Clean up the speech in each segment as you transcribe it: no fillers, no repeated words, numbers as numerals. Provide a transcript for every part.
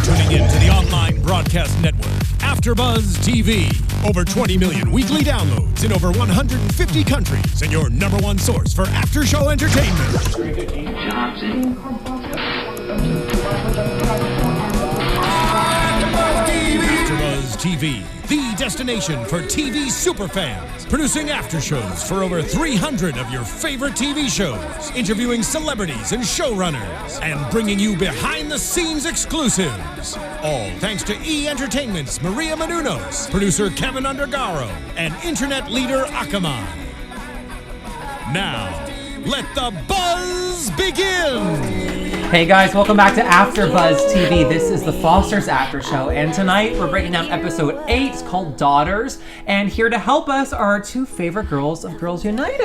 tuning in to the online broadcast network, AFTERBUZZ TV. Over 20 million weekly downloads in over 150 countries, and your number one source for after-show entertainment. AFTERBUZZ TV, the destination for TV superfans. Producing aftershows for over 300 of your favorite TV shows. Interviewing celebrities and showrunners. And bringing you behind-the-scenes exclusives. All thanks to E! Entertainment's Maria Menounos, producer Kevin Undergaro, and internet leader Akamai. Now, let the buzz begin! Hey guys, welcome back to AFTERBUZZ TV. This is the Foster's After Show, and tonight we're breaking down episode 8 called Daughters, and here to help us are our two favorite girls of Girls United.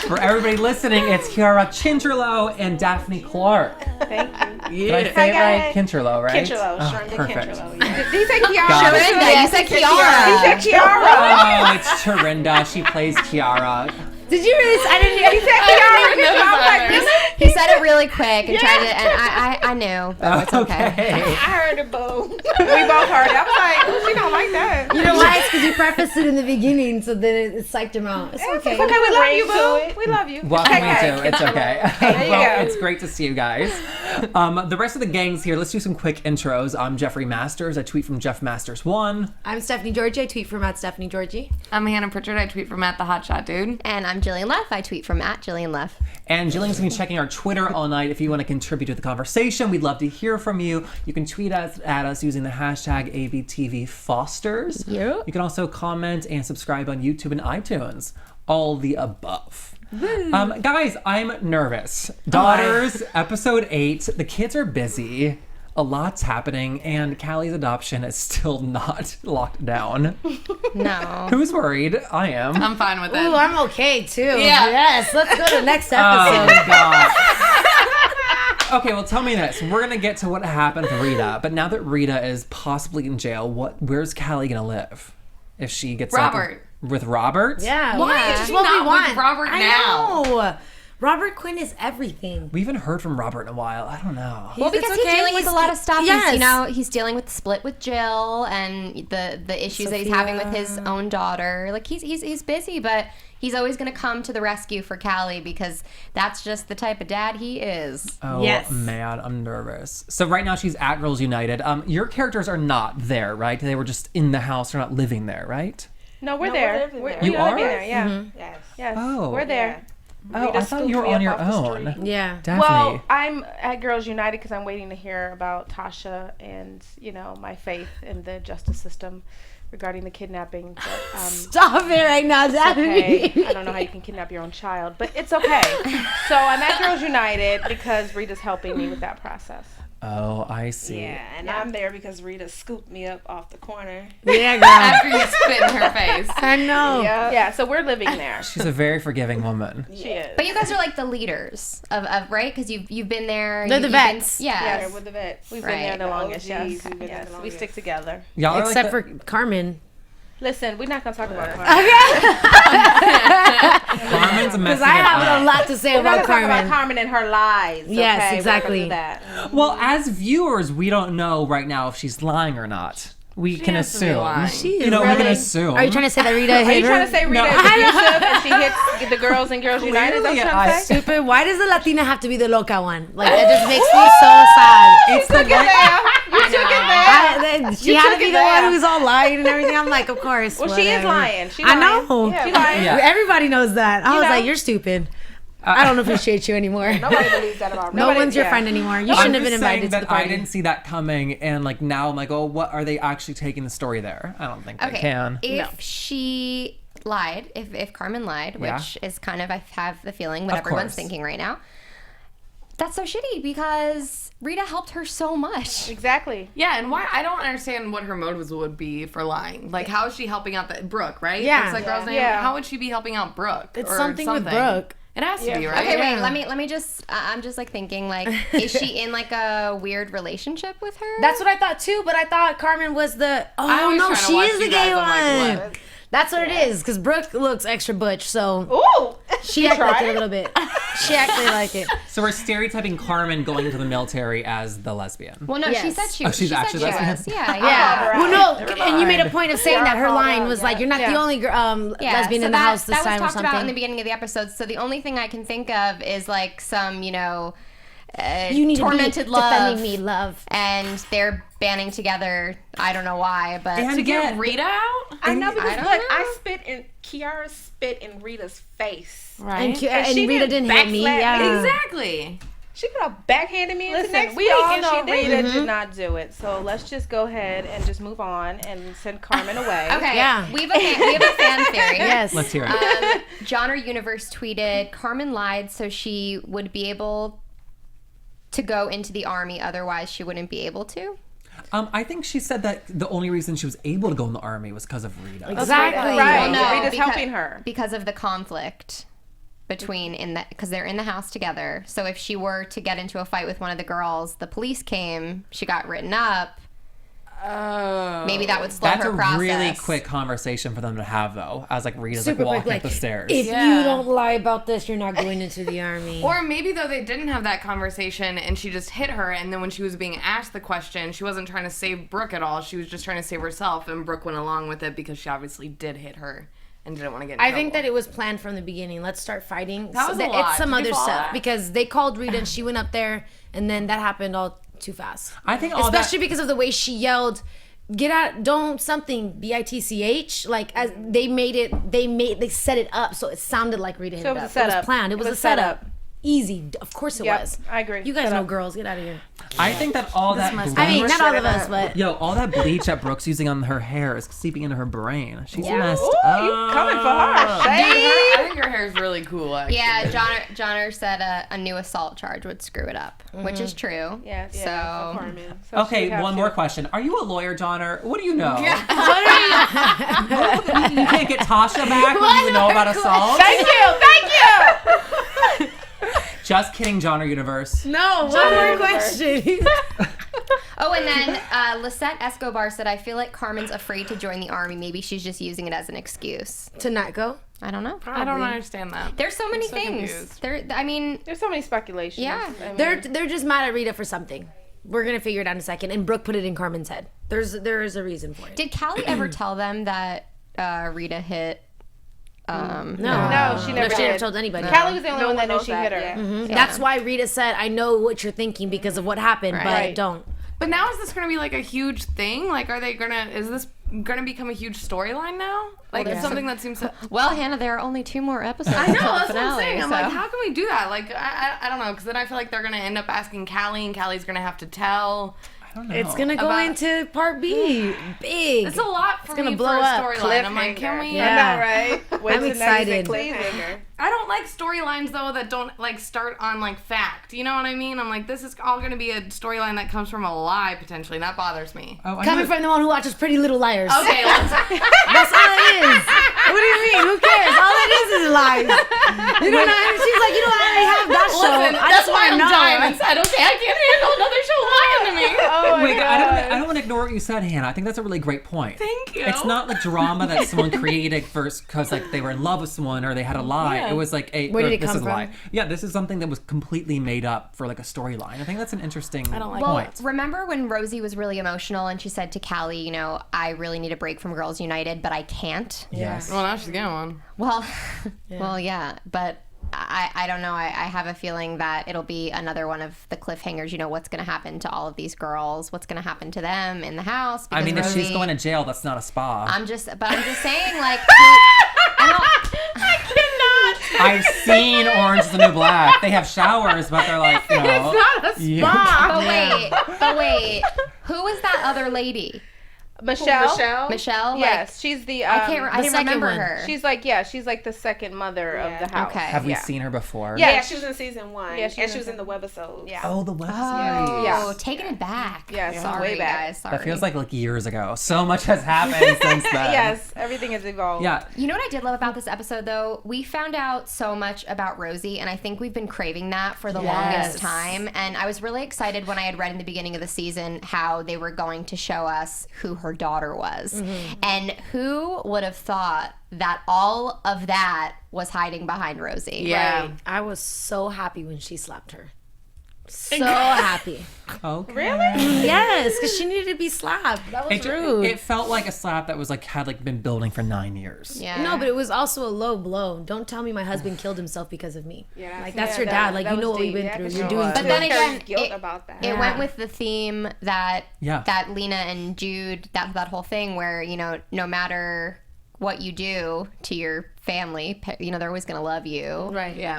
For everybody listening, it's Cherinda Kincherlow and Daffany Clark. Thank you. Did I say it right? Kincherlow, right? Kincherlow, Oh, perfect. Kincherlow. Yeah. Did you say Kiara? Cherinda, you said Kiara. You said Kiara. Oh, it's Cherinda. She plays Kiara. Did you really? I didn't hear. He said Kiara. He said it really quick and tried to, and I knew, but it's okay. I heard it, boo. We both heard it. I was like, oh, she don't like that. You know why? It's because you prefaced it in the beginning, so then it psyched him out. It's okay. It's okay. We love you, boo. We love you. Well, me too. It's okay. There you Well, go. it's great to see you guys. The rest of the gang's here. Let's do some quick intros. I'm Jeffrey Masters. I tweet from Jeff Masters 1. I'm Stephanie Giorgi. I tweet from @Stephanie Giorgi. I'm Hannah Prichard. I tweet from @the Hotshot Dude. And I'm Jillian Leff. I tweet from @Jillian Leff. And Jillian's going to be checking our Twitter all night. If you want to contribute to the conversation, we'd love to hear from you. You can tweet us at us using the hashtag ABTVFosters. Yeah. You can also comment and subscribe on YouTube and iTunes. All the above. Guys, I'm nervous. Daughters, episode 8. The kids are busy. A lot's happening, and Callie's adoption is still not locked down. No. Who's worried? I am. I'm fine with it. Ooh, I'm okay too. Yeah. Yes. Let's go to the next Oh, episode. God. Okay, well, tell me this. We're going to get to what happened with Rita, but now that Rita is possibly in jail, where's Callie going to live? If she gets Robert. With Robert? Yeah. Why yeah. is That's she what we not with want. Robert I now? know. Robert Quinn is everything. We haven't heard from Robert in a while. I don't know. Well, because It's he's okay. dealing with a lot of stuff. Yes. He's dealing with the split with Jill and the issues that he's having with his own daughter. Like he's busy, but he's always going to come to the rescue for Callie because that's just the type of dad he is. Oh, Yes. man, I'm nervous. So right now she's at Girls United. Your characters are not there, right? They were just in the house. They're not living there, right? No, we're there. You we're are? living there, yeah. Mm-hmm. Yes. Oh. We're there. Oh, I thought you were on your own. Yeah. Daphne. Well, I'm at Girls United because I'm waiting to hear about Tasha and, my faith in the justice system regarding the kidnapping. But, Stop it right now, Daphne. okay. I don't know how you can kidnap your own child, but it's okay. So I'm at Girls United because Rita's helping me with that process. Oh, I see. Yeah, and I'm there because Rita scooped me up off the corner. Yeah, girl. After you spit in her face. I know. Yeah, so we're living there. She's a very forgiving woman. She is. But you guys are like the leaders of right? Because you've been there. They're the vets. Yeah, Yes. we're the vets. We've Right. been there the longest, OGs, yes. we've been there the We longest. stick together. Y'all are Except like for Carmen. Listen, we're not going to talk about Carmen. Carmen's messing Because I it have up. a lot to say We're not about going to talk about Carmen. Carmen and her lies. Yes, okay? exactly. We're not gonna do that. Well, as viewers, we don't know right now if she's lying or not. We can has to be assume. lying. She is We can really- assume. Are you trying to say that Rita Are hit you her? trying to say Rita is abusive and she hits the girls in Girls United? Is that what you're trying to say? Stupid. Why does the Latina have to be the loca one? Like, that just makes me so sad. It's the You took it there. She had to took be it the one there. who's all lying and everything. I'm like, of course. Well, she is whatever. lying. She's I lying. know. Yeah, she's lying. Yeah. Everybody knows that. I was know. like, you're stupid. I don't appreciate you anymore. Nobody believes that about me. No one's your friend anymore. You shouldn't have been invited to the that I party. didn't see that coming, and like now I'm like, oh, what are they actually taking the story there? I don't think they Okay. can. If she lied, if Carmen lied, Yeah. which is kind of, I have the feeling what Of everyone's course. thinking right now, that's so shitty because Rita helped her so much. Exactly. Yeah, and why? I don't understand what her motives would be for lying. Like, how is she helping out Brooke, right? Yeah. It's like girl's name. Yeah. How would she be helping out Brooke? It's or something with Brooke. It has to be, right? Okay, Yeah. wait. Let me just. I'm just like thinking, like, is she in like a weird relationship with her? That's what I thought too, but I thought Carmen was the. I Oh always no, try to she watch is the you gay guys, I'm like, one. what? That's what it is, because Brooke looks extra butch, so Ooh. she acted like it a tried. little bit. She actually liked it. So we're stereotyping Carmen going into the military as the lesbian. Well, no, she Yes. said she. Oh, she's she actually said she lesbian? was. Yeah, Yeah. Well, no, Never and you made a mind. point of saying that her line was like, "You're not the only Yeah, lesbian so in the house this that time," or was talked about in the something. beginning of the episode. So the only thing I can think of is like some, You need tormented to be love, defending me, love. and they're banding together. I don't know why, but And To get yet- Rita out? I know because I don't look, know. I spit in Kiara spit in Rita's face. Right. And she Rita didn't didn't hit me. backslap Yeah. Exactly. She could have backhanded me into Listen, next we week, all and know she did. Rita did not do it. So let's just go ahead and just move on and send Carmen away. okay. Yeah. We have a fan theory. Yes. Let's hear it. Genre Universe tweeted, Carmen lied so she would be able to go into the army, otherwise she wouldn't be able to. I think she said that the only reason she was able to go in the army was because of Rita. Exactly. Right. Well, Rita's because- helping her. because of the conflict between because they're in the house together. So if she were to get into a fight with one of the girls, the police came, she got written up. Oh. Maybe that would slow That's her a process. really quick conversation for them to have, though. As like Rita's Super like walking quick, up the like, stairs. if Yeah. you don't lie about this, you're not going into the army. Or maybe though they didn't have that conversation and she just hit her, and then when she was being asked the question, she wasn't trying to save Brooke at all. She was just trying to save herself, and Brooke went along with it because she obviously did hit her and didn't want to get in I trouble. think that it was planned from the beginning. Let's start fighting. That was a It's lot. some Did you other follow stuff that? because they called Rita and she went up there, and then that happened all too fast. I think all Especially because of the way she yelled, "Get out! Don't something bitch!" Like as they set it up so it sounded like Rita hit So it it was up. a setup. It was planned. It was a set setup. Easy, of course it Yep, was. I agree. You guys Set know up. girls. Get out of here. I think that all that bleach, I mean, not all of us, but yo, all that bleach that Brooke's using on her hair is seeping into her brain. She's messed Ooh, up. you coming for her. Dude, Shade. I think her hair is really cool, actually. Yeah, Johnner said a new assault charge would screw it up, which is true. Yes. So Yeah, for Carmen. So she Okay, would have one to- more question. Are you a lawyer, John, or what do you know? Yeah. You can't get Tasha back when you know about assault? Thank you. Just kidding, Genre Universe. no. One more question. Oh, and then Lisette Escobar said, I feel like Carmen's afraid to join the army. Maybe she's just using it as an excuse. To not go. I don't know. I don't understand that. There's so many so things. confused. I mean, There's so many speculations. Yeah. I mean, They're just mad at Rita for something. We're gonna figure it out in a second. And Brooke put it in Carmen's head. There is a reason for it. did Callie ever tell them that Rita hit? No, she never She never did. told anybody. Callie was the only No one that one knew knows she that, hit her. yeah. Mhm. That's why Rita said, "I know what you're thinking because of what happened, but Right. don't." But now is this going to be like a huge thing? Like, is this going to become a huge storyline now? Like, it's something that seems to... Well, Hannah, there are only 2 more episodes. I know, until the that's what I'm finale, saying. I'm so- like, how can we do that? Like, I don't know, because then I feel like they're going to end up asking Callie, and Callie's going to have to tell. I don't know. It's gonna go About- into part B. Big. It's a lot for gonna me blow for a up. storyline. I'm like, can we... Yeah. I know, right? Wait I'm till excited. next cliffhanger. I don't like storylines, though, that don't, like, start on, like, fact. You know what I mean? I'm like, this is all going to be a storyline that comes from a lie, potentially. That bothers me. Oh, I Coming know- from the one who watches Pretty Little Liars. Okay, let's... That's all it is. What do you mean? Who cares? All it is lies. You don't know. She's like, you don't already have that show. Listen, I that's just why want I'm to know. dying and said, okay, I can't handle another show lying to me. Oh my Wait, God. I don't want to ignore what you said, Hannah. I think that's a really great point. Thank you. It's not like drama that someone created first because like they were in love with someone or they had a lie. Yeah. It was like Where did or it this come is a lie. from? Yeah, this is something that was completely made up for like a storyline. I think that's an interesting don't like point. Remember when Rosie was really emotional and she said to Callie, you know, I really need a break from Girls United, but I can't? Yes. Well, now she's getting one. Well, yeah, but I don't know. I have a feeling that it'll be another one of the cliffhangers. You know, what's going to happen to all of these girls? What's going to happen to them in the house? I Because mean, if she's Rosie- going to jail, that's not a spa. I'm just saying, like, I've seen Orange is the New Black. They have showers, but they're like, you know. Not a spa. but wait, who was that other lady? Michelle. Michelle? Like, Yes, she's the. I can't second remember one. her. She's like the second mother of the house. Okay. Have we Yeah. seen her before? Yeah. Yeah, she was in season 1. Yeah, and she was she was in in the webisodes. Yeah. Oh, the website. Oh, Yeah. taking it back. Yeah, sorry, way back. guys. Sorry. That feels like years ago. So much has happened since then. Yes, everything has evolved. Yeah. You know what I did love about this episode, though? We found out so much about Rosie, and I think we've been craving that for the longest time. And I was really excited when I had read in the beginning of the season how they were going to show us who her daughter was. And who would have thought that all of that was hiding behind Rosie? Yeah. Right. I was so happy when she slapped her. So happy. Okay. Really? Yes, because she needed to be slapped. That was rude. It felt like a slap that was like had like been building for 9 years. Yeah. No, but it was also a low blow. Don't tell me my husband killed himself because of me. Yeah, Like, that's your dad. Like, you know what we've been through. You're doing But too then much. again, guilt about that. it went with the theme that Yeah. that Lena and Jude, that whole thing where, you know, no matter what you do to your family, you know, they're always going to love you. Right. Yeah.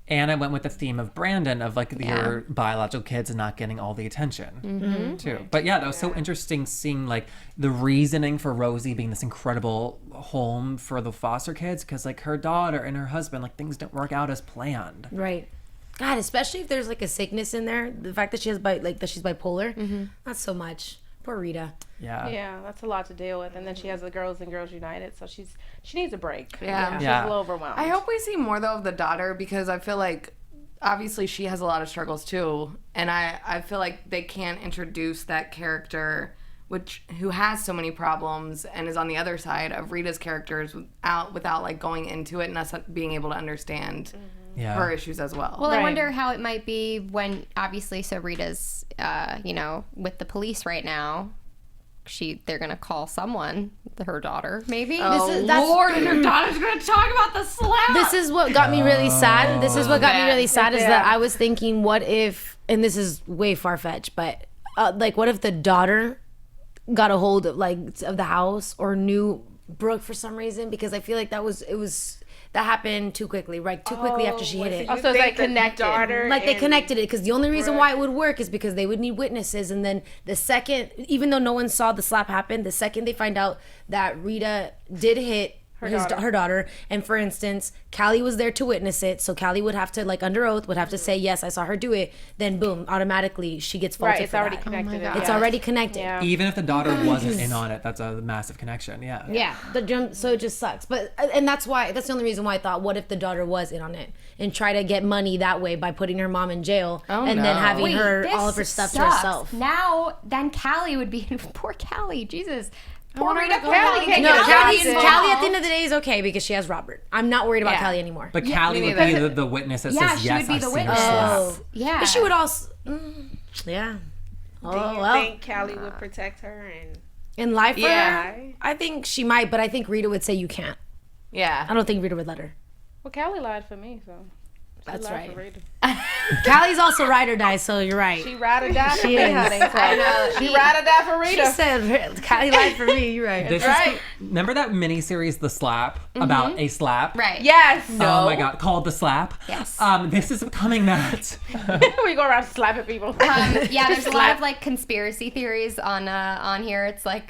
And I went with the theme of Brandon of like your biological kids and not getting all the attention too. But yeah, that was so interesting seeing like the reasoning for Rosie being this incredible home for the foster kids because like her daughter and her husband, like things don't work out as planned. Right. God, especially if there's like a sickness in there. The fact that she has that she's bipolar, not so much. Poor Rita. Yeah. Yeah, that's a lot to deal with. And then she has the Girls and Girls United, so she needs a break. Yeah. She's Yeah. a little overwhelmed. I hope we see more though of the daughter because I feel like obviously she has a lot of struggles too, and I feel like they can't introduce that character who has so many problems and is on the other side of Rita's characters without like going into it and us being able to understand Yeah. her issues as well. Well, I Right. wonder how it might be when, obviously, so Rita's, you know, with the police right now. They're gonna call someone, her daughter, maybe. Oh, Lord, and her daughter's gonna talk about the slap. This is what got me really sad. This is what got me really sad is Yeah. that I was thinking, what if, and this is way far-fetched, but like, what if the daughter got a hold of the house or knew Brooke for some reason? Because I feel like that happened too quickly, right? Too quickly after she hit it. Oh, so it's like connected. Like they connected it because the only reason why it would work is because they would need witnesses, and then the second, even though no one saw the slap happen, the second they find out that Rita did hit her daughter, and for instance, Callie was there to witness it, so Callie would have to, like under oath, would have to say yes, I saw her do it. Then boom, automatically she gets faulted. Right, it's for already that. connected. It's already connected. Yeah. Even if the daughter wasn't in on it, that's a massive connection. Yeah. Yeah, so it just sucks. But and that's the only reason why I thought, what if the daughter was in on it and try to get money that way by putting her mom in jail and then having all of her stuff to herself. Now, then Callie would be poor Callie. Jesus. Poor Rita. Rita. Callie can't No, get Callie adopted. at the end of the day is okay because she has Robert. I'm not worried about Callie anymore. But Callie would me be neither. the witness that Yeah, says she yes, would be I've the seen her witness. slap. Yeah. But she would also, yeah. Do you think Callie would protect her? And In life for Yeah. her, I think she might, but I think Rita would say you can't. Yeah. I don't think Rita would let her. Well, Callie lied for me, so. That's lied right. for Rita. Callie's also ride or die, so you're right. She ride or die for She me, is. honey. So she ride or die for She Rita. said Callie lied for me. You're right. This is remember that miniseries, The Slap, about a slap? Right. Yes. Oh my god, called The Slap. Yes. This is becoming that. We go around slapping people. Yeah, there's a lot of like conspiracy theories on here. It's like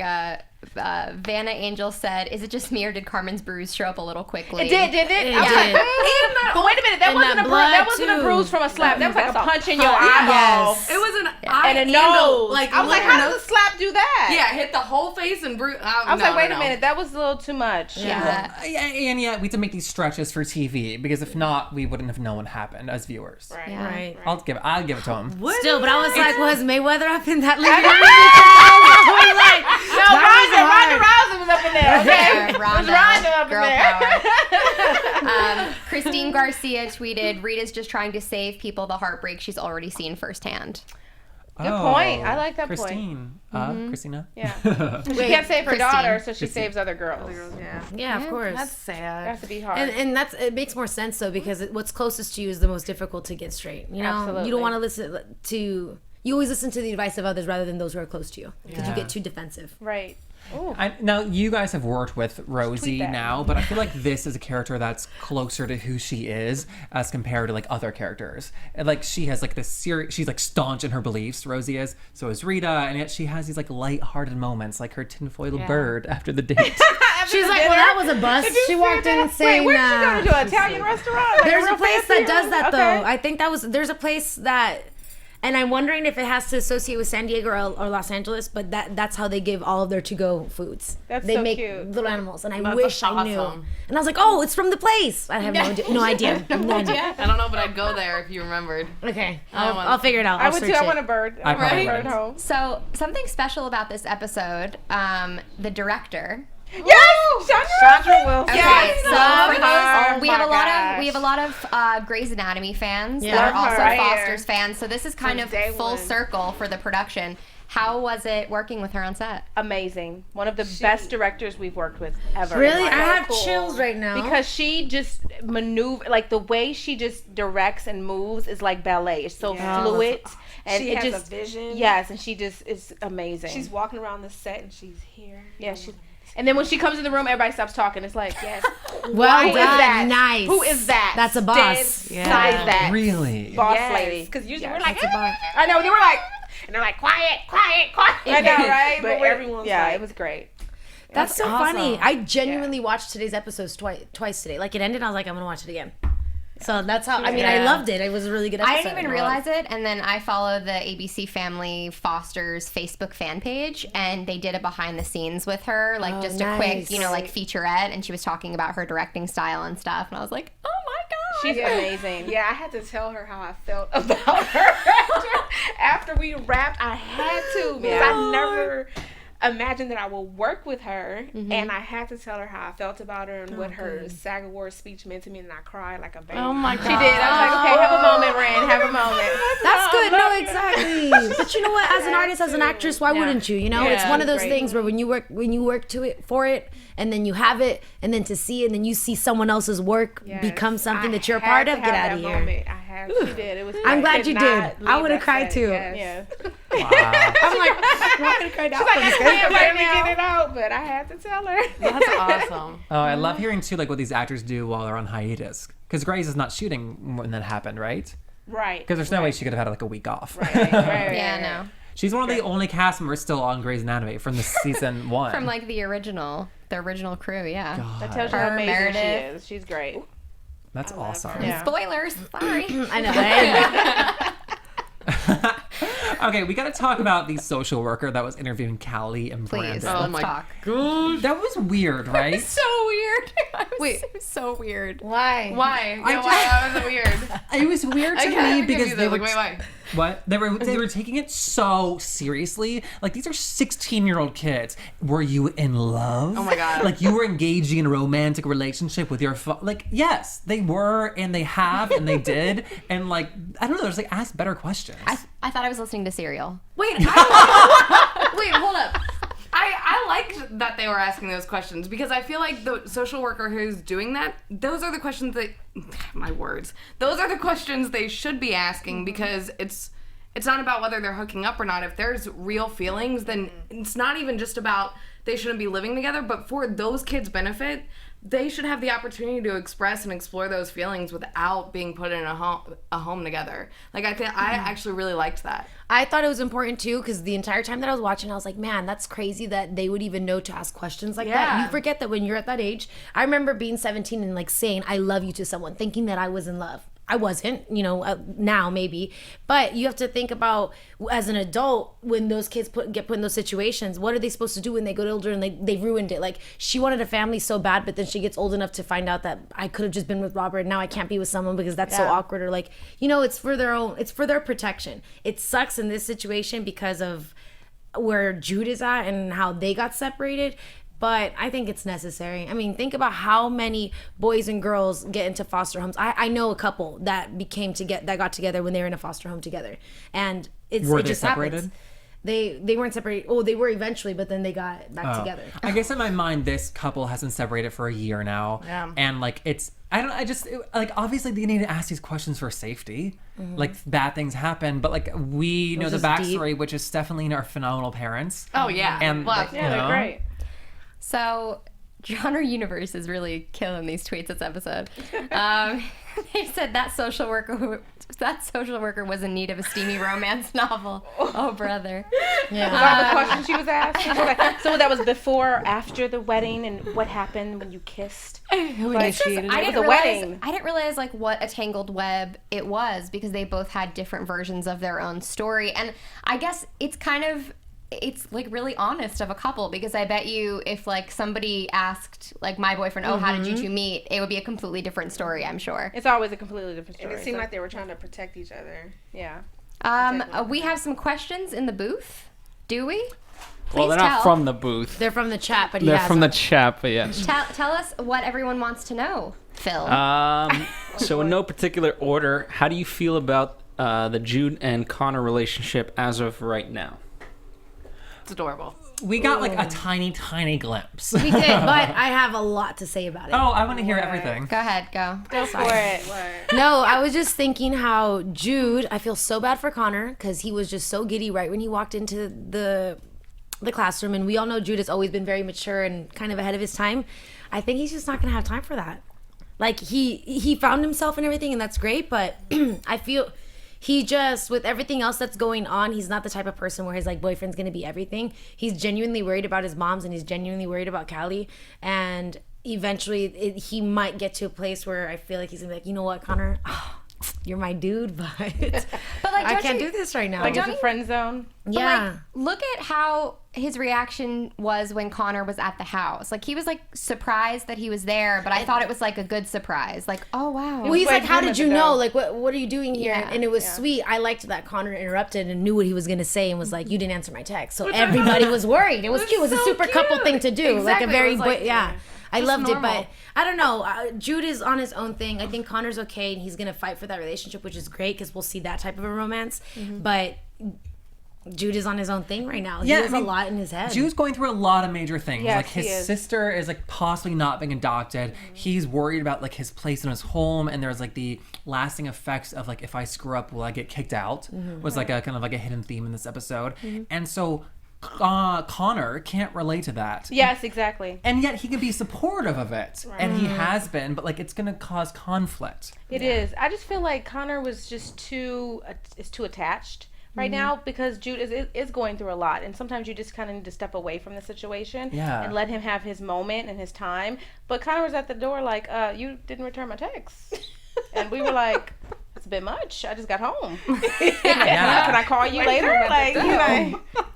Vanna Angel said, "Is it just me or did Carmen's bruise show up a little quickly?" It did. It I was did. like, but wait a minute, that And wasn't that a bruise. That blood, wasn't a too. bruise from a slap. That was like a punch in your eyeball. Yes. It was an eye And a and nose. like I was like, literally how does a slap do that? Yeah, hit the whole face and bruise. I was like, wait a minute, that was a little too much. Yeah. And yet we have to make these stretches for TV because if not, we wouldn't have known what happened as viewers. Right. Yeah. Right. I'll give it to him. Still, but I was like, was Mayweather up in that league? No, Ronda Rousey was up in there. Okay, Yeah, it was Ronda, Ronda up in girl there. power. Christine Garcia tweeted, "Rita's just trying to save people the heartbreak she's already seen firsthand." Good point. I like that point. Christine. Christina? Yeah. She can't save her Christine. daughter, so she saves other girls. yeah. Yeah, of course. That's sad. It has to be hard. And it makes more sense though because what's closest to you is the most difficult to get straight. You know, Absolutely. you don't want to listen to. You always listen to the advice of others rather than those who are close to you because you get too defensive. Right. Ooh. Now, you guys have worked with Rosie that. now, but I feel like this is a character that's closer to who she is as compared to like other characters. And like she has like this serious, she's like staunch in her beliefs, Rosie is. So is Rita, and yet she has these like light-hearted moments, like her tinfoil bird after the date. She's like, well, that was a bust. She walked in saying, Wait, where'd you go to? An Italian restaurant? Like there's real a place fancy that does that okay. though. I think there's a place that And I'm wondering if it has to associate with San Diego or Los Angeles, but that's how they give all of their to-go foods. They so make cute. little animals, and I That's wish I knew. awesome. And I was like, oh, it's from the place. I have no idea. No idea. I don't know, but I'd go there if you remembered. Okay, I want- I'll figure it out. I I'll would search too. I it. want a bird. I probably bird wouldn't. home. So something special about this episode, the director. Yes, Chandra Wilson. Okay, so love for her. those, we Oh have a my lot gosh. of Grey's Anatomy fans Yeah. that are Love also her. Right Foster's fans. So this is kind Since of day full one. circle for the production. How was it working with her on set? Amazing. One of the best directors we've worked with ever. Really, It's I so have cool. chills right now. Because she just maneuver, like the way she just directs and moves is like ballet. It's so fluid, and She it has just a vision. yes, and she just is amazing. She's walking around the set and she's here. yeah, she. And then when she comes in the room, everybody stops talking. It's like, yes, well who is done, that? nice. Who is that? That's a boss. Dead size that Really? boss Yes, lady. because usually Yes. we're like, That's a boss. I know they were like, and they're like, quiet. I know, right? But we're- everyone's yeah, like- it was great. That's so awesome. funny. I genuinely watched today's episodes twice today. Like it ended, I was like, I'm gonna watch it again. So that's how. I mean, I Yeah. loved it. It was a really good episode. I didn't even realize it, and then I follow the ABC Family Foster's Facebook fan page, and they did a behind the scenes with her, like just a quick, nice. like featurette, and she was talking about her directing style and stuff, and I was like, oh my god. She's amazing. Yeah, I had to tell her how I felt about her after we wrapped. I had to because I never imagined that I would work with her, and I had to tell her how I felt about her and what her SAG Awards speech meant to me, and I cried like a baby. Oh my god. She did. I was like, okay, have a moment, Ren. Have a moment. That's good. No, exactly. But you know what? As an artist, as an actress, why wouldn't you? You know, it's one of those great. things where when you work to it for it, and then you have it, and then to see it, and then you see someone else's work become something that you're a part of. Get out of here. Moment. I had to. She did. It was. I'm I glad could you not did. I leave would have that cried set. too. Yes. Wow. I'm like, I'm not gonna cry now. I can't barely get it out, but I had to tell her. That's awesome. Oh, I love hearing too, like what these actors do while they're on hiatus. Because Grey's is not shooting when that happened, right? Right. Because there's no way she could have had like a week off. Right. Yeah, no. She's one of the only cast members still on Grey's Anatomy from the season 1. From like the original crew, yeah. That tells you how Her, amazing she Meredith. is. She's great. That's awesome. Yeah. Spoilers, sorry. I know. Right? Okay, we got to talk about the social worker that was interviewing Callie and Please, Brandon. Oh let's my talk. That was weird, right? So weird. It was so weird. Why? Why? Yeah, why was it weird? It was weird to me because they were wait, why? what they were taking it so seriously. Like these are 16-year-old kids. Were you in love? Oh my God. Like you were engaging in a romantic relationship with your like yes, they were and they have and they did and like I don't know. There's like ask better questions. I thought I was listening to Serial. Wait, hold up. I liked that they were asking those questions because I feel like the social worker who's doing that, those are the questions that, my words, those are the questions they should be asking because it's not about whether they're hooking up or not. If there's real feelings, then it's not even just about they shouldn't be living together, but for those kids' benefit, they should have the opportunity to express and explore those feelings without being put in a home together. Like I actually really liked that. I thought it was important too because the entire time that I was watching, I was like, man, that's crazy that they would even know to ask questions like that. Yeah. You forget that when you're at that age. I remember being 17 and like saying I love you to someone, thinking that I was in love. I wasn't, now maybe, but you have to think about as an adult when those kids get put in those situations. What are they supposed to do when they get older and they ruined it? Like she wanted a family so bad, but then she gets old enough to find out that I could have just been with Robert and now I can't be with someone because that's so awkward. Or like, it's for their protection. It sucks in this situation because of where Jude is at and how they got separated. But I think it's necessary. I mean, think about how many boys and girls get into foster homes. I know a couple that got together when they were in a foster home together, and it just separated? happens. They weren't separated. Oh, they were eventually, but then they got back together. I guess in my mind, this couple has been separated for a year now, and like obviously they need to ask these questions for safety. Like bad things happen, but like we know the backstory, which is Stephanie and our phenomenal parents. Oh yeah, and well, like, Yeah, they're great. So Genre Universe is really killing these tweets this episode. They said that social worker was in need of a steamy romance novel. Oh, brother. Yeah. Was that the question she was asking? Okay. So that was before or after the wedding, and what happened when you kissed? Who initiated it? I didn't realize like what a tangled web it was, because they both had different versions of their own story. And I guess it's like really honest of a couple, because I bet you if like somebody asked like my boyfriend, oh, how did you two meet? It would be a completely different story, I'm sure. It's always a completely different story. And it seemed like they were trying to protect each other. Yeah. We have some questions in the booth. Do we? Well, they're not from the booth. They're from the chat, but they're from the chat, but yes. Tell us what everyone wants to know, Phil. So in no particular order, how do you feel about the Jude and Connor relationship as of right now? It's adorable. We got like a tiny glimpse. We did, but I have a lot to say about it. Oh, I want to hear everything. Go ahead, go. Go for it. No, I was just thinking how Jude, I feel so bad for Connor, because he was just so giddy right when he walked into the classroom, and we all know Jude has always been very mature and kind of ahead of his time. I think he's just not gonna have time for that. Like he found himself and everything, and that's great, but I feel he just, with everything else that's going on, he's not the type of person where his like boyfriend's gonna be everything. He's genuinely worried about his moms, and he's genuinely worried about Callie, and eventually he might get to a place where I feel like he's gonna be like, you know what, Connor, you're my dude, but like, I can't do this right now. Like it's a friend zone. Yeah. Like, look at how his reaction was when Connor was at the house. Like, he was like surprised that he was there, but I thought it was like a good surprise. Like, oh wow. Well, he's like, how did you know? Like, what are you doing here? Yeah. And it was sweet. I liked that Connor interrupted and knew what he was gonna say and was like, you didn't answer my text. So everybody was worried. It was cute. It was a super couple thing to do. Exactly. Like a very Yeah. I loved normal. it, but I don't know. Jude is on his own thing. I think Connor's okay, and he's gonna fight for that relationship, which is great because we'll see that type of a romance. But Jude is on his own thing right now. He has a lot in his head. Jude's going through a lot of major things. Yes, like his sister is like possibly not being adopted. He's worried about like his place in his home, and there's like the lasting effects of like, if I screw up, will I get kicked out? Was like a kind of like a hidden theme in this episode. And so Connor can't relate to that. Yes, exactly. And yet he can be supportive of it. And he has been, but like it's going to cause conflict. It is. I just feel like Connor was just too attached right now, because Jude is going through a lot, and sometimes you just kind of need to step away from the situation and let him have his moment and his time. But Connor was at the door like, you didn't return my text. And we were like, it's a bit much. I just got home. Can I call you later? Like,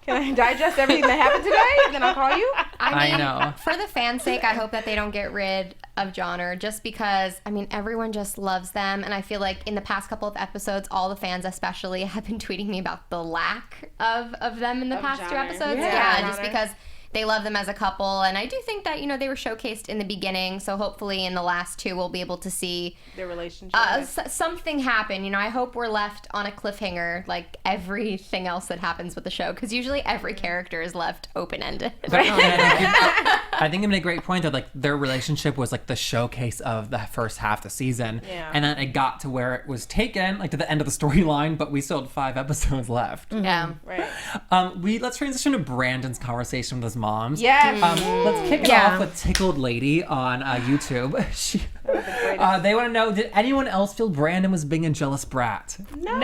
can I digest everything that happened today and then I'll call you? I know. For the fans' sake, I hope that they don't get rid of Johnner, just because, I mean, everyone just loves them. And I feel like in the past couple of episodes, all the fans especially have been tweeting me about the lack of them in the past two episodes. Yeah, just because they love them as a couple. And I do think that, you know, they were showcased in the beginning. So hopefully in the last two, we'll be able to see their relationship. Something happen. You know, I hope we're left on a cliffhanger like everything else that happens with the show. Because usually every character is left open-ended. I think you made a great point that like their relationship was like the showcase of the first half of the season. Yeah. And then it got to where it was taken, like to the end of the storyline, but we still had 5 episodes left. Yeah. Right. Let's transition to Brandon's conversation with his moms. Yes. Let's kick it off with Tickled Lady on YouTube. They want to know, did anyone else feel Brandon was being a jealous brat? No. Not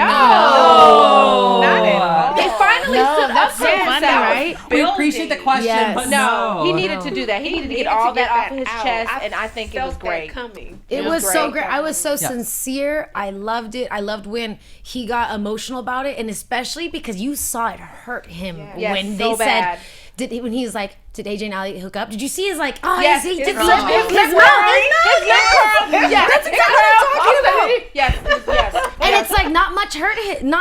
at all. They finally stood up for funny, right? We appreciate the question, but no. He needed to do that. He needed to get all that off of his chest, and I think it was great. It was so great. I was so sincere. I loved it. I loved when he got emotional about it, and especially because you saw it hurt him when they said, when he was like, did AJ and Ali hook up? Did you see his like, yes, he his did mouth. his mouth. Yeah, that's exactly what I'm talking about. Yes. And it's like not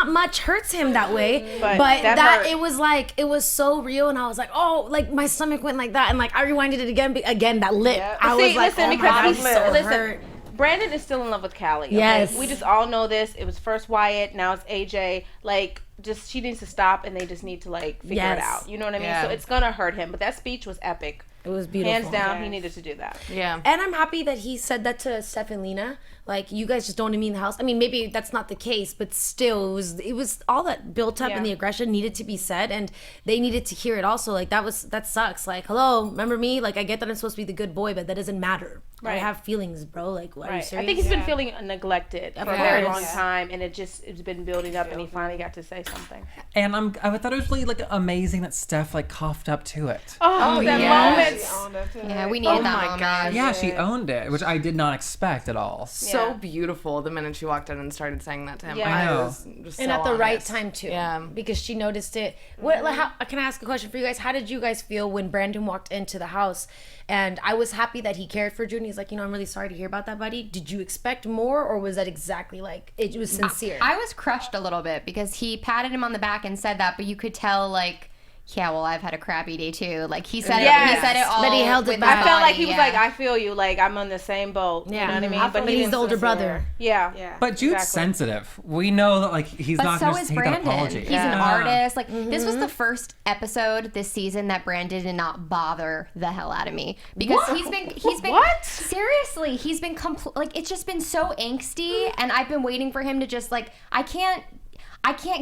much hurts him that way, but that it was like, it was so real, and I was like, oh, like my stomach went like that, and like I rewinded it again, that lip. I was like, listen, oh because my God, he's so hurt. Brandon is still in love with Callie. Okay? Yes. We just all know this. It was first Wyatt, now it's AJ. Like, just she needs to stop, and they just need to like figure it out. You know what I mean? Yeah. So it's gonna hurt him. But that speech was epic. It was beautiful. Hands down, he needed to do that. Yeah. And I'm happy that he said that to Steph and Lena. Like, you guys just don't want me in the house. I mean, maybe that's not the case, but still, it was all that built up and the aggression needed to be said, and they needed to hear it also. Like, that sucks. Like, hello, remember me? Like, I get that I'm supposed to be the good boy, but that doesn't matter. Right. I have feelings, bro. Like, what, are you serious? I think he's been feeling neglected for a very long time, and it's been building up, and he finally got to say something. And I thought it was really like amazing that Steph like coughed up to it. Oh, that moment. Yeah, we needed that moment. Gosh. Yeah, she owned it, which I did not expect at all. So beautiful the minute she walked in and started saying that to him. Yeah. I know. Was just And so at the honest. right time too. Yeah. Because she noticed it. What? How, can I ask a question for you guys? How did you guys feel when Brandon walked into the house? And I was happy that he cared for June. He's like, I'm really sorry to hear about that, buddy. Did you expect more, or was that exactly like it was sincere? I was crushed a little bit because he patted him on the back and said that, but you could tell like, yeah, well, I've had a crappy day too. Like he said it. He said it all. But he held it with back. I felt like he was like, I feel you. Like, I'm on the same boat. Yeah. You know what I mean? But he's the older brother. Yeah. But Jude's sensitive. We know that like he's But not so going to is take that Brandon. apology. He's an artist. Like this was the first episode this season that Brandon did not bother the hell out of me because he's been What? Seriously, he's been like it's just been so angsty, and I've been waiting for him to just like I can't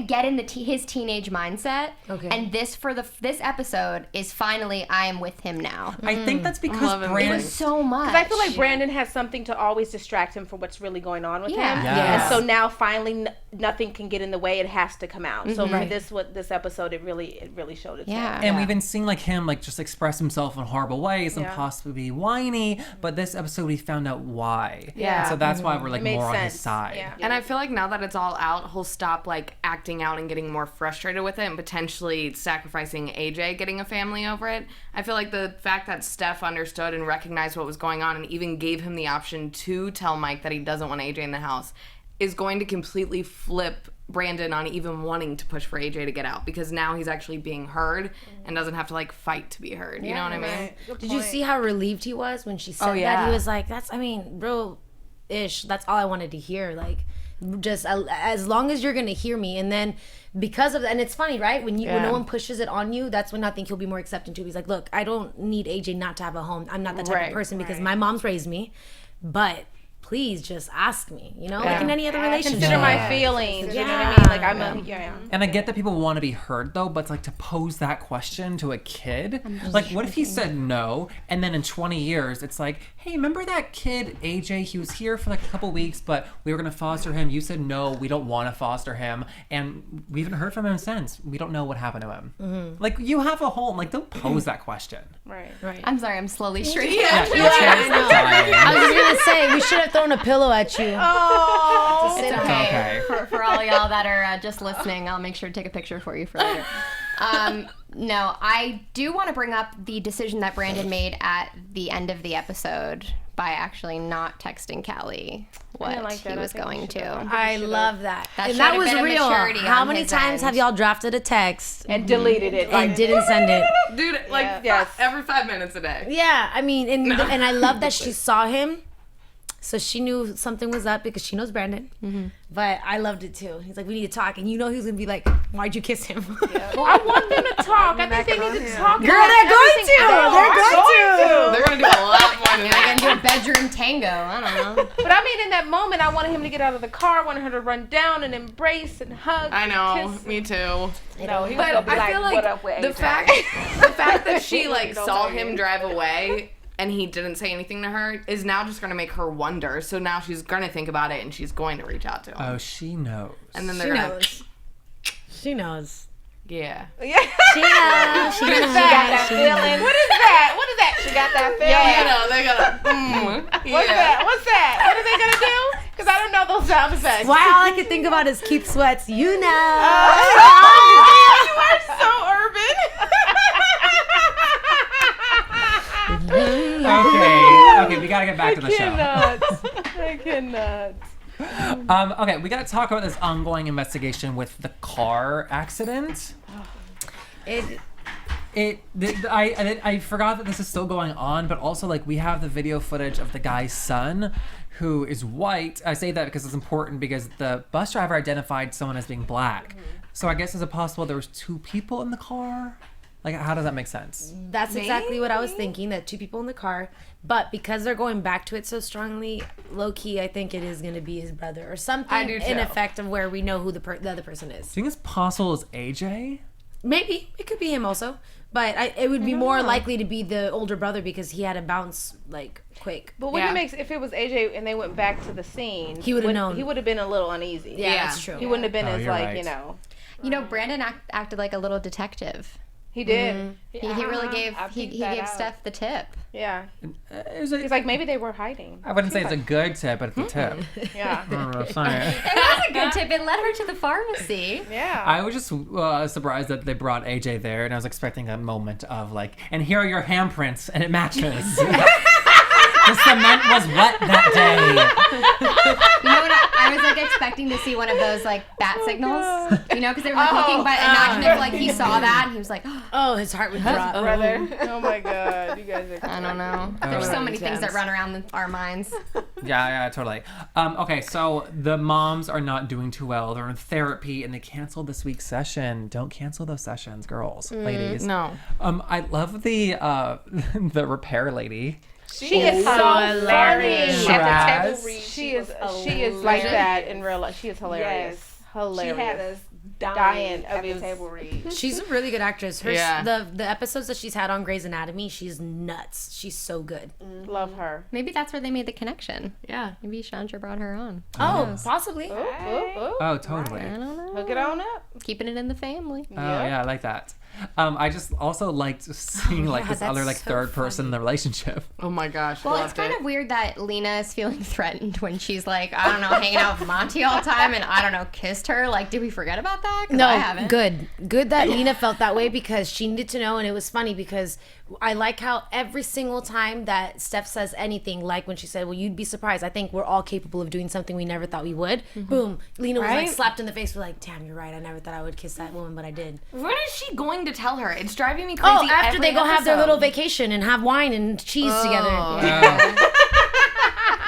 get in his teenage mindset. Okay. And this episode is finally I am with him now. I think that's because It Brandon. was so much. I feel like Brandon has something to always distract him from what's really going on with him. Yes. And so now finally nothing can get in the way. It has to come out. So for this episode, it really showed its head. And we've been seeing like him like just express himself in horrible ways and possibly be whiny. But this episode we found out why. Yeah. And so that's why we're like made more on his sense. side. Yeah. And I feel like now that it's all out, he'll stop like acting out and getting more frustrated with it and potentially sacrificing AJ getting a family over it. I feel like the fact that Steph understood and recognized what was going on and even gave him the option to tell Mike that he doesn't want AJ in the house is going to completely flip Brandon on even wanting to push for AJ to get out, because now he's actually being heard and doesn't have to like fight to be heard. You know what I mean? Did you see how relieved he was when she said that? He was like, real-ish. That's all I wanted to hear. Like, just as long as you're gonna hear me. And then because of that, and it's funny, right, when no one pushes it on you, that's when I think he'll be more accepting too. He's like, look, I don't need AJ not to have a home. I'm not that type of person because my mom's raised me, but please just ask me, like in any other relationship. Consider my feelings. You know what I mean? Like And I get that people want to be heard though, but it's like to pose that question to a kid, like what if he said no, and then in 20 years it's like, hey, remember that kid AJ? He was here for like a couple weeks, but we were gonna foster him. You said no, we don't want to foster him, and we haven't heard from him since. We don't know what happened to him. Like you have a home. Like don't pose that question. Right. I'm sorry, I'm slowly shrinking. I was just gonna say we should have thrown a pillow at you. Oh, It's okay. For all y'all that are just listening, I'll make sure to take a picture for you for later. No, I do want to bring up the decision that Brandon made at the end of the episode by actually not texting Callie what he was going to. I love that. That And that showed a was bit of real. maturity How on many his times end. have y'all drafted a text and deleted it and didn't send it? Dude, like every 5 minutes a day. Yeah, I mean, and I love that she saw him. So she knew something was up because she knows Brandon. But I loved it too. He's like, we need to talk. And he was going to be like, why'd you kiss him? I want them to talk. I think they need to talk. Girl, they're going to. They're going to do a lot more than They're that. gonna do a bedroom tango. I don't know. But I mean, in that moment, I wanted him to get out of the car. I wanted her to run down and embrace and hug. I know, kiss. me too. No, he was But gonna be I feel what up like with the AJ? fact that she like saw him drive away and he didn't say anything to her is now just going to make her wonder. So now she's going to think about it and she's going to reach out to him. Oh, she knows. And then She they're gonna, knows. She knows. yeah. She knows. She knows. She got that feeling. What is that? What is that? She got that feeling. They're gonna. What's that? What's that? What are they gonna do? Because I don't know those sound effects. Why all I can think about is keep sweats. You know. You are so urban. Okay, we gotta get back to the show. I cannot. Okay, we gotta talk about this ongoing investigation with the car accident. I forgot that this is still going on, but also like we have the video footage of the guy's son, who is white. I say that because it's important because the bus driver identified someone as being black. So I guess is it possible there was two people in the car? Like, how does that make sense? That's exactly what I was thinking, that 2 people in the car. But because they're going back to it so strongly, low-key, I think it is going to be his brother or something in effect of where we know who the other person is. Do you think it's possible it's AJ? Maybe. It could be him also. But it would be more likely to be the older brother because he had to bounce, like, quick. But if it was AJ and they went back to the scene, he would have known. He would have been a little uneasy. Yeah, that's true. He wouldn't have been as, like, right. you know. You know, Brandon acted like a little detective. He did. He really gave gave Steph the tip. Yeah. He's like, maybe they were hiding. I wouldn't say it's a good tip, but it's a tip. Yeah. I don't know, sorry. It was a good tip. It led her to the pharmacy. Yeah. I was just surprised that they brought AJ there, and I was expecting a moment of like, and here are your handprints, and it matches. The cement was wet that day. You know what? I was like expecting to see one of those like bat signals, you know, because they were like looking. But imagine if like he saw that and he was like, oh, his heart would drop. Brother. Oh my God, you guys are. I don't know. There's so many things that run around our minds. Yeah, totally. Okay, so the moms are not doing too well. They're in therapy, and they canceled this week's session. Don't cancel those sessions, girls, ladies. No. I love the the repair lady. She is so hilarious. Shiraz. She is like that in real life. She is hilarious. Yes. Hilarious. She had us dying at the his- table read. She's a really good actress. Her Yeah. the episodes that she's had on Grey's Anatomy, she's nuts. She's so good. Love her. Maybe that's where they made the connection. Yeah. Maybe Chandra brought her on. Oh, possibly. Oh, totally. I don't know. Hook it on up. Keeping it in the family. Oh yeah, I like that. I just also liked seeing like yeah, this other that's like so third person in the relationship. Oh my gosh. Well, it's loved kind it. of weird that Lena is feeling threatened when she's like, I don't know, hanging out with Monty all the time and I don't know, kissed her. Like, did we forget about that? 'Cause I haven't. Good that Lena felt that way because she needed to know, and it was funny because I like how every single time that Steph says anything, like when she said, well, you'd be surprised. I think we're all capable of doing something we never thought we would. Boom. Lena was like slapped in the face. We're like, damn, you're right. I never thought I would kiss that woman, but I did. What is she going to tell her? It's driving me crazy. Oh, after they go have their episode. little vacation and have wine and cheese together.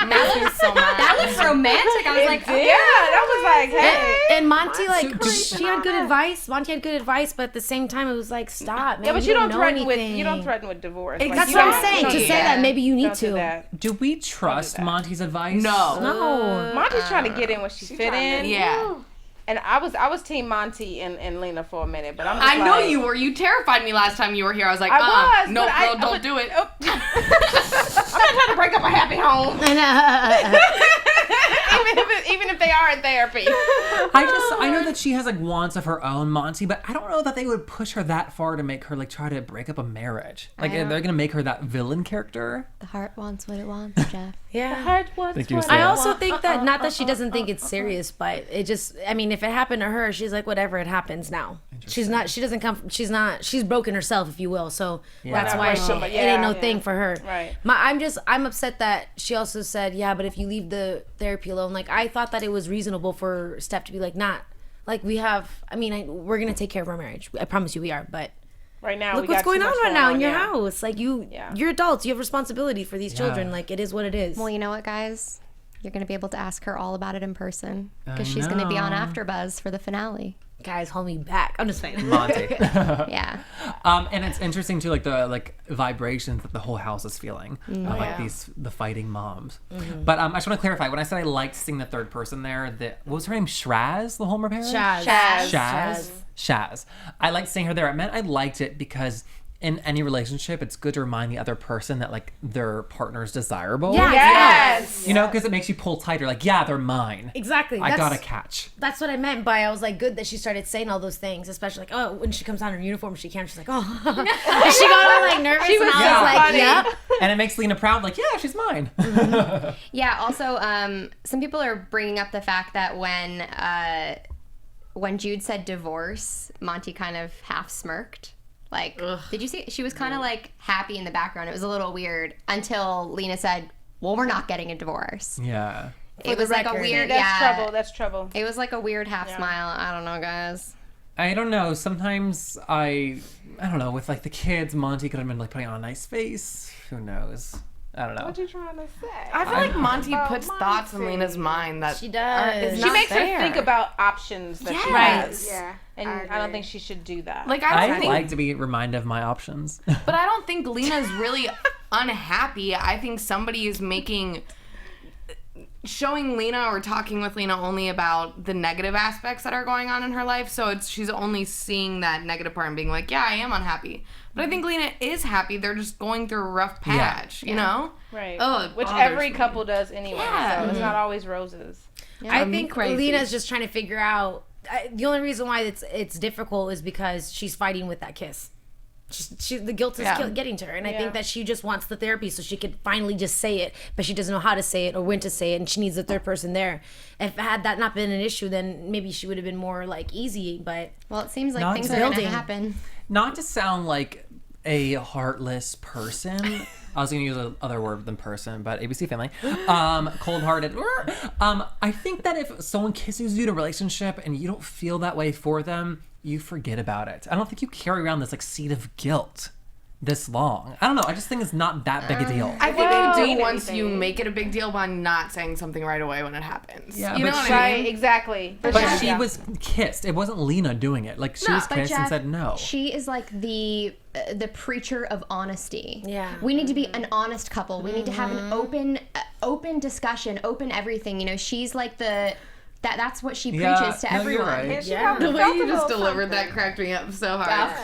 That was romantic. I was like, Yeah, that was like, hey. And Monty, like, she had good advice. Monty had good advice, but at the same time, it was like, stop, man. Yeah, but you don't know threaten anything. with divorce. That's Like, you what I'm don't- saying. To say that, maybe you need Don't do to. that. Do we trust Monty's advice? No. No. Monty's trying to get in where she fit in. Yeah. And I was team Monty and Lena for a minute, but I'm just I know like, you were. You terrified me last time you were here. I was like, I was. no, but girl, don't do it. I'm not trying to break up a happy home. even if they are in therapy. I know that she has like wants of her own, Monty, but I don't know that they would push her that far to make her like try to break up a marriage. Like they're gonna make her that villain character. the heart wants what it wants, Jeff. Yeah. Thank you, I Sarah. also think that, not that she doesn't think it's serious, but it just, I mean, if it happened to her, she's like, whatever, it happens now. She's broken herself, if you will. So that's why it ain't no thing for her. Right. I'm upset that she also said, yeah, but if you leave the therapy alone, like, I thought that it was reasonable for Steph to be like, like, we're going to take care of our marriage. I promise you we are, but Right now, look we what's got going too on much right now in your yeah. house. Like, you're adults. You have responsibility for these children. Like, it is what it is. Well, you know what, guys? You're going to be able to ask her all about it in person because she's going to be on AfterBuzz for the finale. Guys, hold me back. I'm just saying. Monty. Yeah. And it's interesting too, like the vibrations that the whole house is feeling of like the fighting moms. But I just want to clarify when I said I liked seeing the third person there. What was her name? Shraz, the home repair. Shaz. I liked seeing her there. I liked it because in any relationship, it's good to remind the other person that like their partner's desirable. Yeah. Yes. You know, because it makes you pull tighter. Like, yeah, they're mine. Exactly. I got a catch. That's what I meant by I was like, good that she started saying all those things, especially like, oh, when she comes on her uniform, she can't. She's like, oh. And she got all like nervous. She was and I so was like, funny. yep. And it makes Lena proud. Like, yeah, she's mine. Yeah. Also, some people are bringing up the fact that when Jude said divorce, Monty kind of half smirked. Like, did you see? She was kind of like happy in the background. It was a little weird until Lena said, "Well, we're not getting a divorce." Yeah. It was like a weird. That's trouble. It was like a weird half smile. I don't know, guys. I don't know. Sometimes I don't know. With like the kids, Monty could have been like putting on a nice face. Who knows? I don't know. What you trying to say? I feel like Monty About puts thoughts in Monty. Lena's mind that She does. is She not makes there. her think about options that she Yes. has. Yeah. And I don't think she should do that. Like I don't I think, like to be reminded of my options. but I don't think Lena's really unhappy. I think somebody is showing Lena or talking with Lena only about the negative aspects that are going on in her life. So she's only seeing that negative part and being like, yeah, I am unhappy. But I think Lena is happy. They're just going through a rough patch, you know? right. Oh, it Which bothers every me. couple does anyway. Yeah. So it's not always roses. I me think crazy. Lena's just trying to figure out. The only reason why it's difficult is because she's fighting with that kiss. The guilt is getting to her, and I think that she just wants the therapy so she could finally just say it, but she doesn't know how to say it or when to say it, and she needs a third person there. If had that not been an issue, then maybe she would have been more like easy. But Well, it seems like Not things are going to building. happen. Not to sound like a heartless person. I was going to use another word than person, but ABC family. Cold-hearted. I think that if someone kisses you in a relationship and you don't feel that way for them, you forget about it. I don't think you carry around this like seed of guilt this long. I don't know. I just think it's not that big a deal. I think they mean do once anything. you make it a big deal by not saying something right away when it happens. Yeah, you know but what she- I mean? Right, exactly. But she was kissed. It wasn't Lena doing it. Like she was But kissed and Jeff, said no. She is like the preacher of honesty. Yeah. We need to be an honest couple. We need to have an open discussion, open everything. You know, she's like that's what she preaches to no, everyone. You're right. And she probably The way felt a you just little delivered something. that cracked me up so hard.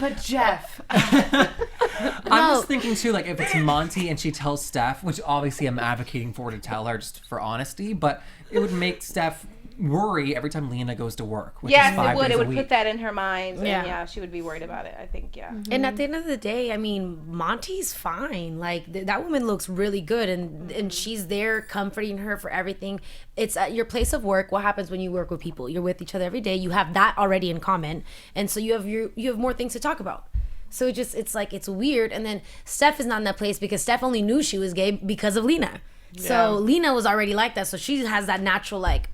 But Jeff, I'm just thinking too, like if it's Monty and she tells Steph, which obviously I'm advocating for her to tell her just for honesty, but it would make Steph worry every time Lena goes to work. Which Yes, is 5 it would. days It a would week. put that in her mind. And Yeah. yeah, she would be worried about it. I think, yeah. And at the end of the day, I mean, Monty's fine. Like that woman looks really good, and she's there comforting her for everything. It's at your place of work. What happens when you work with people? You're with each other every day. You have that already in common, and so you have more things to talk about. So it's like it's weird. And then Steph is not in that place because Steph only knew she was gay because of Lena. So Lena was already like that. So she has that natural like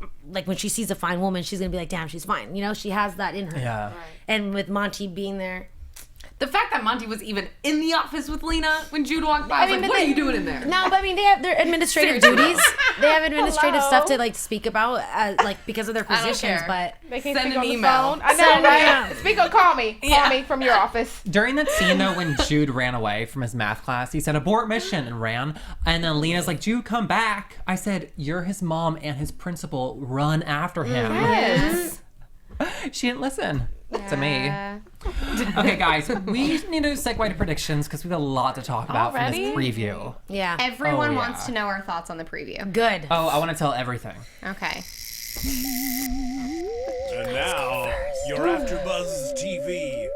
when she sees a fine woman, she's gonna be like, damn, she's fine. You know, she has that in her. Yeah. And with Monty being there. the fact that Monty was even in the office with Lena when Jude walked by, I was like, what are you doing in there? No, but I mean, they have their administrative duties. They have administrative stuff to like speak about, like because of their don't positions. care. But They can't Send speak an on the email. phone. I know, Send an right? email. Speak on, call me. Call me from your office. During that scene though, when Jude ran away from his math class, he said abort mission and ran. And then Lena's like, Jude, come back. I said, you're his mom and his principal. Run after him. Yes. She didn't listen to me. Okay, guys, we need to segue to predictions because we have a lot to talk about from this preview. yeah, Everyone Oh, yeah. wants to know our thoughts on the preview. good. Oh, I want to tell everything. Okay. And now, your AfterBuzz TV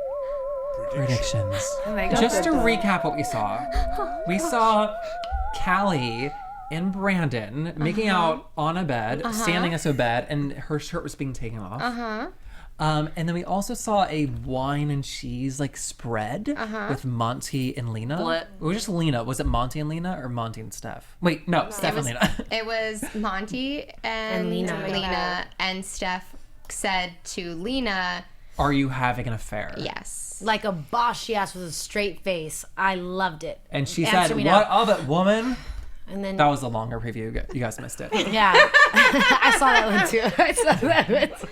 predictions. Predictions. Just to recap what we saw Callie and Brandon making out on a bed, standing next to a bed, and her shirt was being taken off. And then we also saw a wine and cheese like spread with Monty and Lena. Split. It was just Lena. Was it Monty and Lena or Monty and Steph? Wait, no, Steph and Lena. It was Monty and Lena. and Steph said to Lena, Are you having an affair? yes. Like a boss, she asked with a straight face. I loved it. And she Answer said, me "What now. of it, woman?" And then That was a longer preview. You guys missed it. yeah, I saw that one too. I saw that one.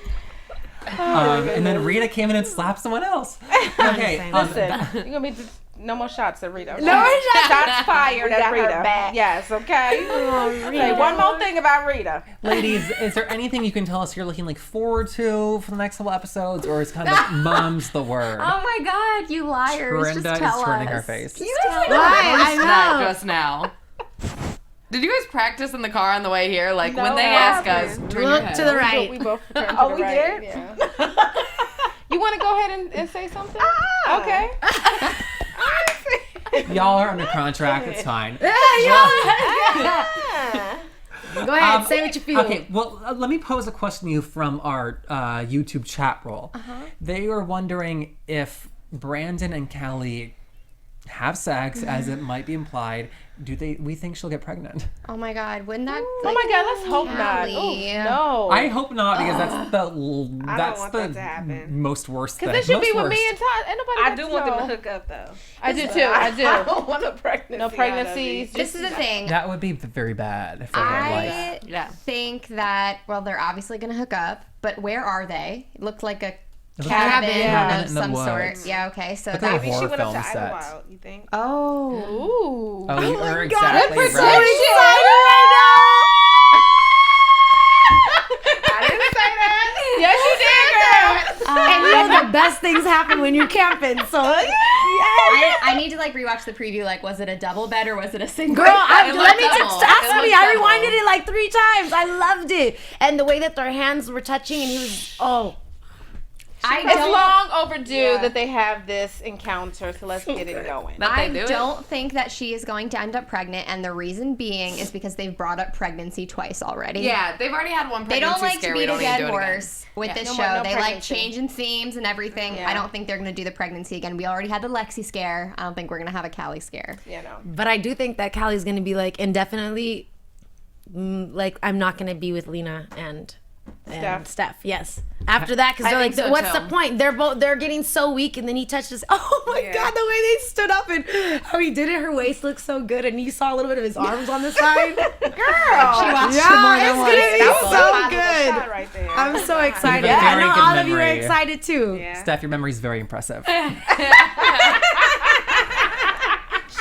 And then Rita came in and slapped someone else. Okay. Listen, you're going to be no more shots at Rita. Okay? No more shots. Shots fired at got her Rita. back. Yes, okay? Say one more thing about Rita. Ladies, is there anything you can tell us you're looking like forward to for the next couple episodes, or is kind of like mum's the word? Oh my God, you liars! Trenda Just tell is turning us. her face. I That know. just now. Did you guys practice in the car on the way here? Like when No, they I ask us, haven't. turn your Look head. to the right. We both turned to Oh, the we right. did? Yeah. You want to go ahead and say something? Okay. Y'all are under contract. It's fine. Go ahead, say what you feel. Okay, well, let me pose a question to you from our YouTube chat roll. They were wondering if Brandon and Callie have sex, as it might be implied, we think she'll get pregnant? Oh my God, wouldn't that? Oh my God, let's hope not. Oh, no. I hope not, because that's I don't want that to the happen. most worst thing. Because they should be with Most me worst. and Todd. Ain't nobody I got do to want them to know. hook up though. I do too. I do. I don't want a pregnancy. No pregnancies. This is the thing. That would be very bad for her life. I think that, well, they're obviously going to hook up, but where are they? It looked like a cabin cabin of in the some sort. woods. Yeah, okay. So Look like a that Maybe she horror went up film to set. Idlewild, you think? Oh. Ooh. Oh, you are God, exactly I'm so right. excited right I didn't say that. Yes, you did, girl. now. And you know the best things happen when you're camping. So I need to like rewatch the preview. Like, was it a double bed or was it a single? girl, It let looked me double. just ask It me. looked I double. rewinded it like 3 times. I loved it, and the way that their hands were touching, and he was It's long overdue that they have this encounter, so let's get it going. I don't think that she is going to end up pregnant, and the reason being is because they've brought up pregnancy twice already. Yeah, they've already had one They pregnancy don't like scare. to We beat don't a need to dead do it again. horse with this No show. more- no They like pregnancy. changing themes and everything. Yeah. I don't think they're going to do the pregnancy again. We already had the Lexi scare. I don't think we're going to have a Callie scare. You know. But I do think that Callie's gonna be like indefinitely, like I'm not gonna be with Lena and Steph. Yes. After that, because they're like, think so, what's too. the point? They're getting so weak, and then he touched us. Oh my God, the way they stood up and how he did it. Her waist looked so good, and you saw a little bit of his arms on the side. Girl, She watched it yeah, more it's than gonna once. be That was a so positive good. shot right there. I'm so excited. You have a I very know good all of you are memory. excited too. Yeah. Steph, your memory's very impressive.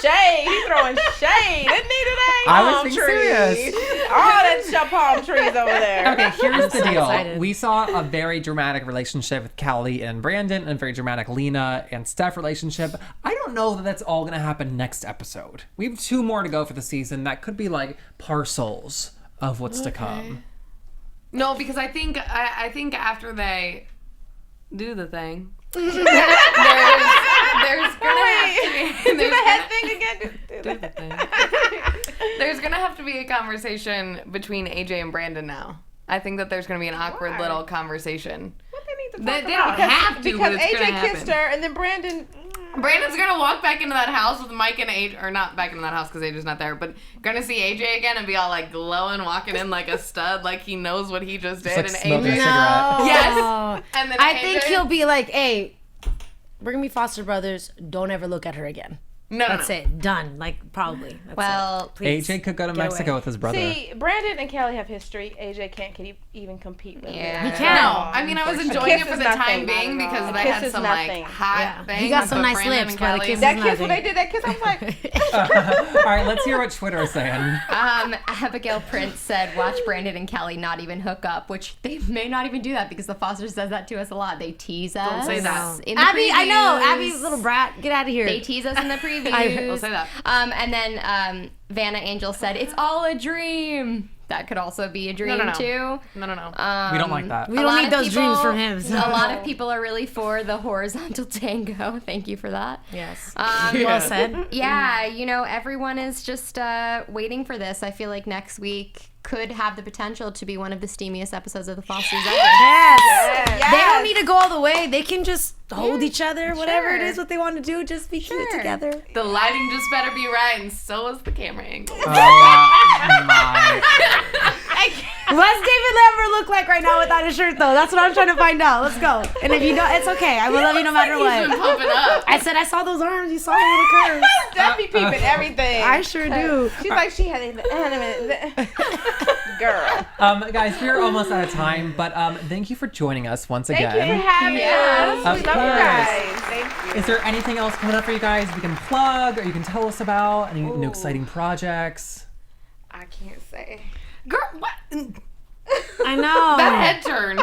Shade. He's throwing shade. Isn't he today? I was Palm being trees. serious. All that palm trees over there. Okay, here's the deal. excited. We saw a very dramatic relationship with Callie and Brandon, and a very dramatic Lena and Steph relationship. I don't know that that's all going to happen next episode. We have 2 more to go for the season. That could be like parcels of what's to come. No, because I think after they do the thing, there's gonna have to be Do the head thing again. do the thing. There's gonna have to be a conversation between AJ and Brandon now. I think that there's gonna be an awkward little conversation. What they need to They talk don't about? have to, because but it's AJ gonna kissed happen. her, and then Brandon. Brandon's gonna walk back into that house with Mike and AJ, or not back into that house because AJ's not there, but gonna see AJ again and be all like glowing, walking in like a stud, like he knows what he just did. Like And smoking a AJ, cigarette. yes, and then I AJ, think he'll be like, hey, we're gonna be foster brothers. Don't ever look at her again. That's it. Done. Like, probably. That's Well, it. Please. AJ could go to Get Mexico away. with his brother. See, Brandon and Callie have history. AJ can't even compete with Yeah. them. He can. No, I mean I was enjoying kiss it for is the nothing. time being because A they kiss had is some nothing. like hot Yeah. things. He got some with nice Brandon lips, and but the Callie. kiss That is kiss, when nothing. they did that kiss, I was like, All right, let's hear what Twitter is saying. Abigail Prince said, watch Brandon and Kelly not even hook up, which they may not even do that because the Foster says that to us a lot. They tease us. Don't say that. In the Abby, I know. previews. Abby's little brat. Get out of here. They tease us in the previews. Don't say that. And then Vanna Angel said, it's all a dream. That could also be a dream, no. too. No. We don't like that. we A don't lot need of those dreams people- from him. so- A lot of people are really for the horizontal tango. Thank you for that. Yes. Um, Well said. Yeah, everyone is just waiting for this. I feel like next week could have the potential to be one of the steamiest episodes of The Fosters ever. Yes. They don't need to go all the way. They can just hold each other, whatever it is what they want to do. Just be cute together. The lighting just better be right, and so is the camera angle. Oh my. What's David Lambert look like right now without a shirt, though? That's what I'm trying to find out. Let's go. And if you don't, it's okay. I will love you no matter He's been what. pumping up. I said I saw those arms. You saw the little curves. Steph be peeping everything. I sure do. She's like, she had an anime. Girl. Guys, we're almost out of time, but thank you for joining us once again. Thank you for having us. Of We love you course. guys. Thank you. Is there anything else coming up for you guys we can plug or you can tell us about? Any new exciting projects? I can't say. Girl, what? I know. That head turn.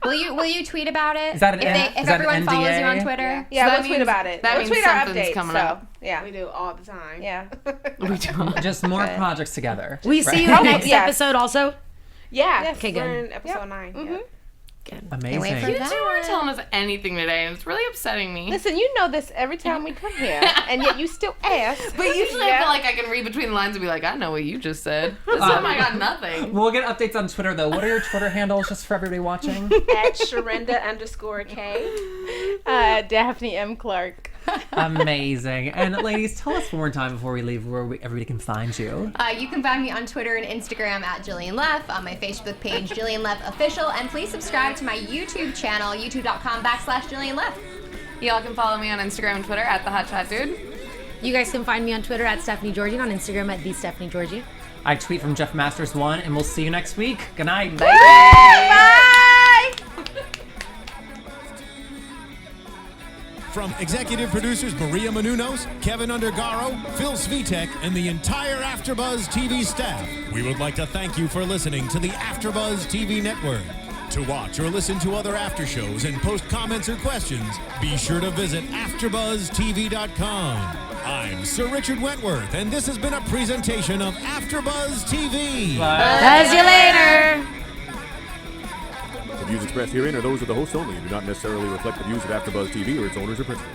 Will you tweet about it? Is that an if N- is if that an everyone follows you on NDA? Twitter? Yeah, So that we'll tweet means- about it. that We'll means tweet our something's updates. coming so, up. yeah. We do all the time. Yeah. We don't. Just more projects together. We see you in the next yes. episode also. Yeah. Okay, We're good. in episode 9. Yeah. Amazing. wait for You two weren't telling us anything today, and it's really upsetting me. Listen, you know this every time we come here, and yet you still ask. But usually I feel like I can read between the lines and be like, I know what you just said. This time I got nothing. We'll get updates on Twitter though. What are your Twitter handles just for everybody watching? At Cherinda _K. Daphne M. Clark. Amazing. And ladies, tell us one more time before we leave where everybody can find you. You can find me on Twitter and Instagram at Jillian Leff, on my Facebook page, Jillian Leff Official, and please subscribe to my YouTube channel, youtube.com/Jillian Leff. Y'all can follow me on Instagram and Twitter at @TheHotShotDude. You guys can find me on Twitter at Stephanie Giorgi and on Instagram at @TheStephanieGiorgi. I tweet from Jeff Masters 1, and we'll see you next week. Good night. Bye! From executive producers Maria Menounos, Kevin Undergaro, Phil Svitek, and the entire AfterBuzz TV staff, we would like to thank you for listening to the AfterBuzz TV network. To watch or listen to other after shows and post comments or questions, be sure to visit AfterBuzzTV.com. I'm Sir Richard Wentworth, and this has been a presentation of AfterBuzz TV. Buzz you later. The views expressed herein are those of the hosts only and do not necessarily reflect the views of AfterBuzz TV or its owners or principals.